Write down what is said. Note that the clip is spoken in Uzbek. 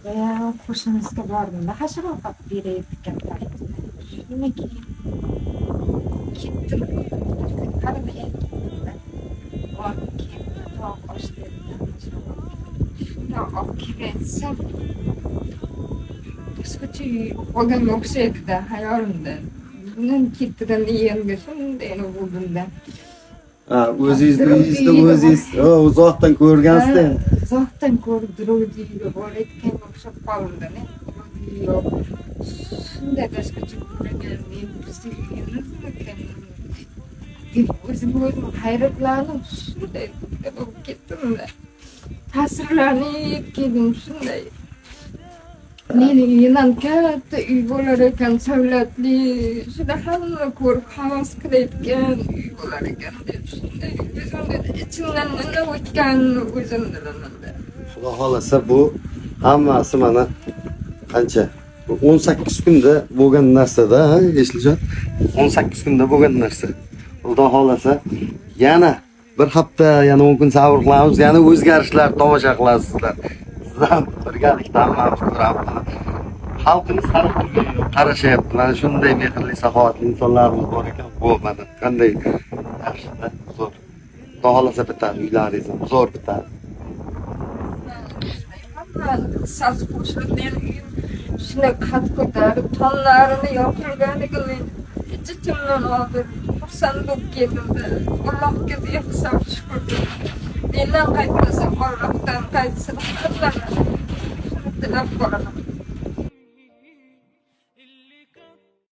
veya kursumuzga bordiğimda haşır ovqat berayotgan paytimda shundan keyin ketdim. Qaramayay ketdim. Borib keldim, tog' oshlaridan shundoq olib kelsam, boshqacha bo'lganga o'xshaydi-da hayolimda. Bundan ketidan yangi shunday bo'ldimda. Ha, o'zingizni o'zingiz uzoqdan ko'rgansizda. Uzoqdan ko'rib Drudiga borayotganga o'xshab qoldim-da. Yo'q. Shunday boshqacha ko'rgandim, o'zim hayratlanib shunday bo'lib ketdim-da. Ta'sirlanib ketdim shunday. Meni uyimdan katta uy bo'lar ekan, savlatli, shunda hamma ko'rib havas qilayotgan uy bo'lar ekan deb shunday o'zimda ichimdan nima o'tganini o'zim bilaman-da. Xudo xolasa bu hammasi mana qancha? 18 kunda bo'lgan narsa-da, Yeşiljon. 18 kunda bo'lgan narsa. Xudo xolasa yana bir hafta, yana 10 kun sabr qilamiz, yana o'zgarishlar tomosha qilasizlar. Sizlar birgalikda hammamiz ko'ramiz. Xalqimiz har turga qarashyapti. Mana shunday mehrli, saxovatli insonlarimiz bor ekan. Bu mana qanday yaxshi-da, zo'r. Xudo xolasa bitadi, uylaringiz ham zo'r bitadi. Saz qo'shilgan uyim shunday qad ko'tarib, tonlarini yoqilganligini ichimdan oldi. Xursand bo'lib keldim-da. Allohga behisob shukur. Mendan qaytmasa, Allohdan qaytsin. Tilab qolaman.